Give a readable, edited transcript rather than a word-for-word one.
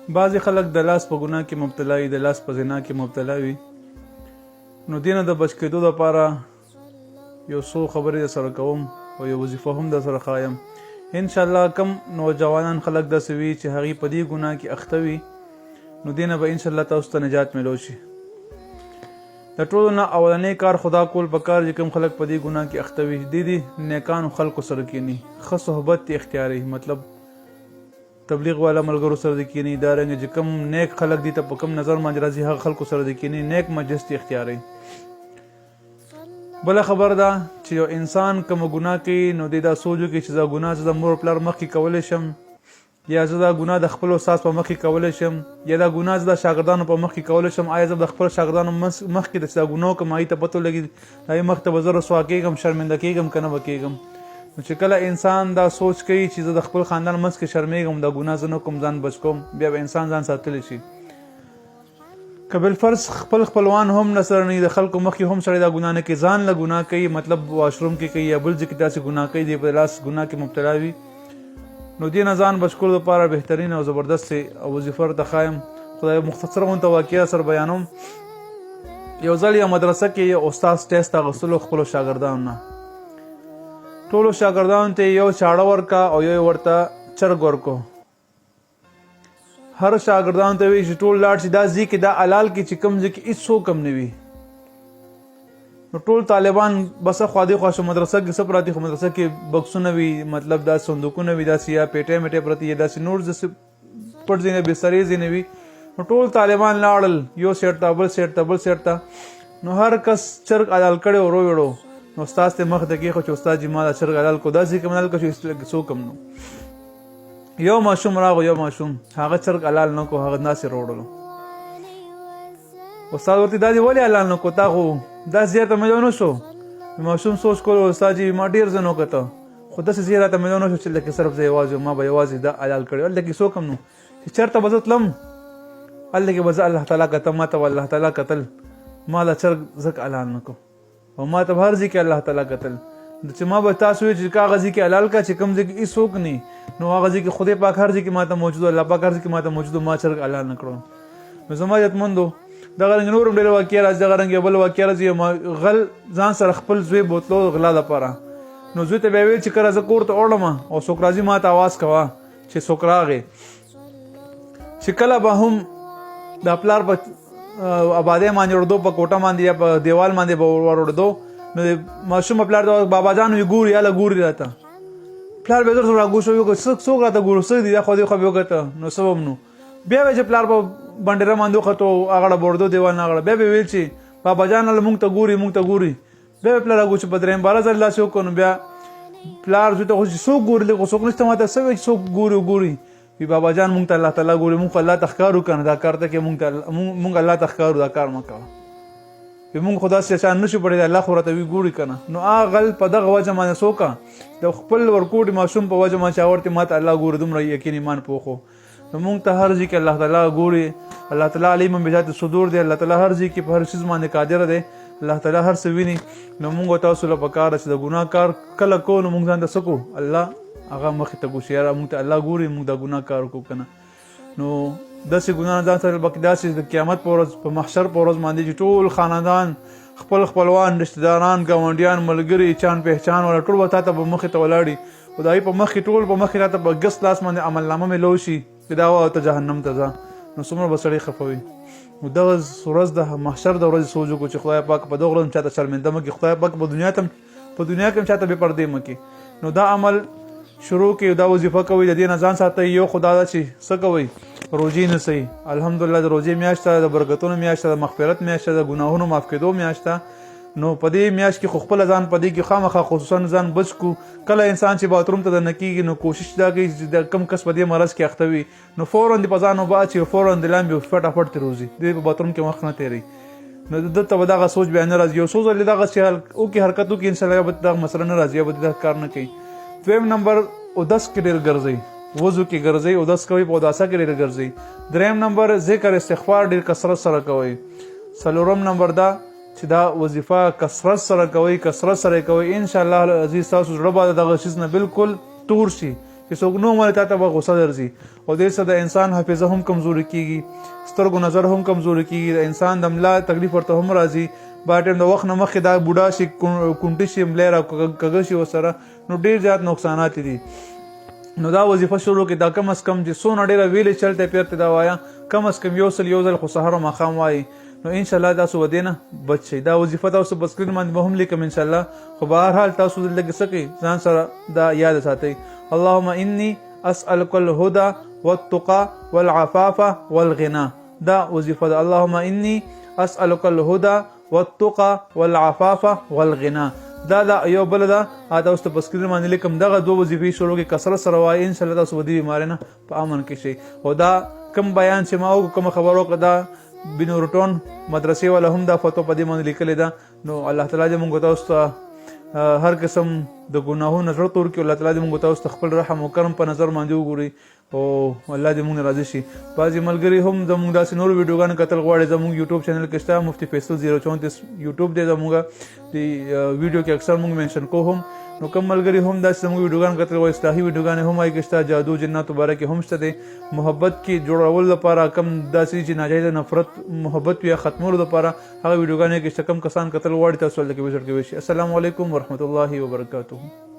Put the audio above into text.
بعضې خلک د لاس په ګناه کې مبتلا وي، د لاس په زنا کې مبتلا وي. نو دې نه د بچ کېدو دپاره یو څو خبرې در سره کوم او یو وظیفه هم در سره ښایم. انشاءالله کم نوجوانان خلک داسې وي چې هغوی په دې ګناه کې اخته وي، نو دې نه به انشاءالله تاسو ته نجات میلو شي. د ټولو نه اولنی کار خدا کول پکار چې کوم خلک په دې ګناه کې اخته وي دې نیکانو خلکو سره کینی، ښه صحبت یې اختیاري، مطلب تبلیغ والا ملګرو سره د کینی، دارنګه چې کوم نیک خلک دي ته په کوم نظر باندې راځي هغه خلکو سره د کینی، نیک مجلس یې اختیاري. بله خبر ده چې یو انسان کوم ګناه کوي نو دی دا سوچ وکړي چې زه ګناه زه د مور پلار مخکې کولی شم، یا زه دا ګناه د خپل استاد په مخکې کولی شم، یا دا ګناه زه د شاګردانو په مخکې کولی شم. آیا زه د خپل شاګردانو مخکې د دا ګناه کوم هغوی ته پته ولګي هغوی مخ ته به زه رسوا کېږم، شرمنده کېږم که نه به کېږم. نو چې کله انسان دا سوچ کوي چې زه د خپل خاندان منځ کې شرمېږم، دا ګناه زه نه کوم، ځان بچ کوم، بیا به انسان ځان ساتلی شي. که بالفرض خپل خپلوان هم نه سره نه د خلکو مخکې هم سړی دا ګناه نه کوي، ځان له ګناه کوي، مطلب واشروم کې کوي یا بل ځای کې داسې ګناه کوي، دی په لاس ګناه کې مبتلا وي، نو دې نه ځان بچ کولو دپاره بهترین او زبردست وظیفه ورته ښایم. خدای مختصره غونته واقعه سره بیانوم. یو ځل یو مدرسه کې یو استاد ټیسټ اخیستلو خپلو شاګردانو نه، ټولو شاګردانو ته یو چاړه ورکه او یو ورته چرګ ورکو. هر شاګردانو ته وی چې ټول لاړ شي دا ځای کې دا حلال کې چې کوم ځای کې هېڅوک هم نه وي. نو ټول طالبان بس خوا دې خوا شو، مدرسه کې څه پراته خو مدرسه کې بکسونه وي، مطلب دا صندوقونه وي داسې، یا پیټۍ میټۍ پرتې یا داسې نور داسې پټ ځای نه بسترې ځای نه وي. نو ټول طالبان لاړل یو سیټ ته بل سیټ ته بل سیټ ته، نو هر کس چرګ حلال کړی او رویړو. نو استاد ته مخ ته کېښو چې استاد جي ما دا چرګ حلال کو، داسې کوم حلال کو چې څوک هم نو. یو ماشوم راغو، یو ماشوم هغه چرګ حلال نه کو، هغه داسې روړلو. استاد ورته دا دې ولې حلال نه کو، تا خو دا زیاته مې نه شو. ماشوم سوچ کولو استاد جي ما ډېر ځه نه وکته، خو داسې زیاته مې نه شو چې لکه صرف زه یوازې ما به یوازې دا حلال کړی، هلته کې څوک هم نو. چې چېرته به زه تلم هلته کې به زه الله تعالی کتم، ما ته به الله تعالی کتل، ما دا چرګ ځکه حلال نه کو، او ما ته به هر ځای کې الله تعالی کتل. چې ما به تاسو وایي چې هغه ځای کې حلال کا چې کوم ځای کې هېڅوک نه، نو هغه ځای کې خدای پاک هر ځای کې ما ته موجود، الله پاک هر ځای کې ما ته موجود، ما چرګ حلال نه کړو. نو زما عزتمندو دغه رنګ نور هم ډېره واقعه راځي، دغه رنګ یو بل واقعه راځي. غل ځان سره خپل زوی بوتلو غلا دپاره، نو زوی ته بیا ویل چې کله زه کور ته وړم او څوک راځي ما ته اواز کوه چې څوک راغی. چې کله به هم د پلار په آبادۍ باندې وړدو، په کوټه باندې یا په دیوال باندې به ور وړدو، نو ماشوم پلار ته بابا جان وي ګوري هله ګوري راته، پلار به زر راګوښ وي څوک راته ګورو څه دي دا خو دې خو به وکته، نو څه به نو بیا به چې پلار په بنډېره باندې وختو هغه به وړدو دیوال نه هغه بیا به ویل چې بابا جان هله مونږ ته ګوري مونږ ته ګوري. بیا به پلار راګوښ په درېیم باره ځل داسې وکړو، نو بیا پلار زوی ته خو چې څوک ګوري خو څوک نشته، ما ته څه وایي چې څوک ګوري ګوري. وي بابا جان مونږ ته الله تعالی ګوري، مونږ خو الله ته ښکار وکړو دا کار ته کې مونږ الله ته ښکارو دا کار مه کوه. مونږ خو داسې شان نشو پړی، الله خو راته وي ګوري که نه. نو هغه غل په دغه وجه باندې څوکه د خپل ورکوټي ماشوم په وجه باندې چا ورته ما ته الله ګوري، دومره یقین ایمان پوخو. نو مونږ ته هر ځای کې الله تعالی ګوري، الله تعالی علیم بذات الصدور دی، الله تعالی هر ځای کې په هر څیز باندې قادر دی، الله تعالی هر څه ویني. نو مونږ تاسو له پکار چې د ګناه کار کله کو نو مونږ ځان ته څه کو، الله هغه مخې ته ګوشي، یاره مونږ ته الله ګوري، مونږ دا ګناه کار وکړو که نه. نو داسې ګناه ځان سره بلکې داسې د قیامت په ورځ په محشر په ورځ باندې چې ټول خاندان خپل خپلوان رشتهداران ګاونډیان ملګري چان پهچان والا ټول به تا ته به مخې ته ولاړي، خو د هغوی په مخکې ټول په مخکې راته به ګس لاس باندې عملنامه مې لو شي چې دا وه ته جهنم ته ځه. نو څومره به سړی خفه وي. نو دغه ورځ د محشر د ورځې سوچ وکړو چې خدای پاک په دغه ورځ چاته شرمنده مه کړي، خدای پاک په دنیا کې هم چاته بې پردې مه کړي. نو دا عمل شروع کړئ، دا وظیفه کوئ، د دې نه ځان ساتئ. یو خو دا ده چې څه کوئ، روزې نیسئ. الحمدلله د روزې میاشت ده، د برکتونو میاشت ده، د مغفرت میاشت ده، د ګناهونو معاف کېدو میاشت ده. نو په دې میاشت کې خو خپله ځان په دې کې خامخا خصوصا ځان بچ کړو. کله انسان چې باتروم ته دننه کېږي نو کوشش دا کوي چې د کم کس په دې مرض کې اخته وي نو فوراً دې په ځان اوبه اچوي او فوراً د لامبي فټافټ ترې وځي، دې په باتروم کې وخت نه تېروي. نو دلته به دغه سوچ بیا نه راځي. یو څو ځلې دغه وکړي حرکت وکړي انشاءالله به دغه مسله نه راځي، یا به دغه کار نه کوي. دویم نمبر اودس کې ډېر ګرځئ، وضو کې ګرځئ، اودس کوئ په اوداسه کې ډېر ګرځئ. دریم نمبر ذکر استغفار ډېر کثرت سره کوئ. څلورم نمبر دا چې دا وظیفه کثرت سره کوئ، کثرت سره کوئ، انشاءالله عزیز تاسو زړه به دغه شیز نه بالکل تور شي، چې څوک نو مړ تا ته به غوسه درځي او دې سره د انسان حافظه هم کمزوري کیږي، سترګو نظر هم کمزوري کیږي، د انسان د ملا تکلیف ورته هم راځي. با ټیم د وخت نه مخکې دا بوډا شي کونټي شي ملی را کږه شي ورسره، نو ډېر زیات نقصانات دي. نو دا وظیفه شروع کې دا کم از کم چې څونه ډېره ویلې چلته پیرته دا وایا، کم از کم یو ځل خو سهار او ماښام وایي، نو انشاءالله تاسو به دې نه بچ شئ. دا وظیفه تاسو په سکرین باندې به هم لیکم انشاءالله، خو به هر حال تاسو لږ څه کوئ ځان سره دا یاد ساتئ. اللهم انی اسألک الهدى والتقى والعفاف والغنى، دا وظیفه ده. اللهم انی اسألک الهدى والتقى والعفاف والغنى، دا یو بل ده. تاسو ته په سکرین باندې لیکم دغه دوه وظیفې شروع کې کثرت سره وایي، انشاءالله تاسو به دې بیمارۍ نه په امن کې شئ. او دا کم بیان چې ما کومه خبر وکړه دا بنورټون مدرسې والا هم دا فتوا په دې باندې لیکلې ده. نو الله تعالی دې موږ تاسو ته هر قسم د ګناهونو زړه تور کړي، الله تعالی دې موږ تاسو ته خپل رحم او کرم په نظر باندې وګوري او الله دې موږ راضي شي. بعضې ملګري هم زموږ داسې نور ویډیوګانې کتل غواړي، زموږ یوټیوب چینل کې شته مفتی فیصل 034 یوټیوب دی زموږ، د ویډیو کې اکثر موږ منشن کوو هم. نو کوم ملګري هم داسې زموږ ویډیوګانې کتل غواړي، اصلاحي ویډیوګانې هم هغې کې شته، جادو جناتو باره کې هم شته دی، محبت کې جوړولو لپاره کم داسې چې ناجایزه نفرت محبت یا ختمولو لپاره هغه ویډیوګانې کې شته. کم کسان کتل غواړي تاسو هلته کې وزټ کولی شئ. السلام علیکم ورحمة الله وبرکاته.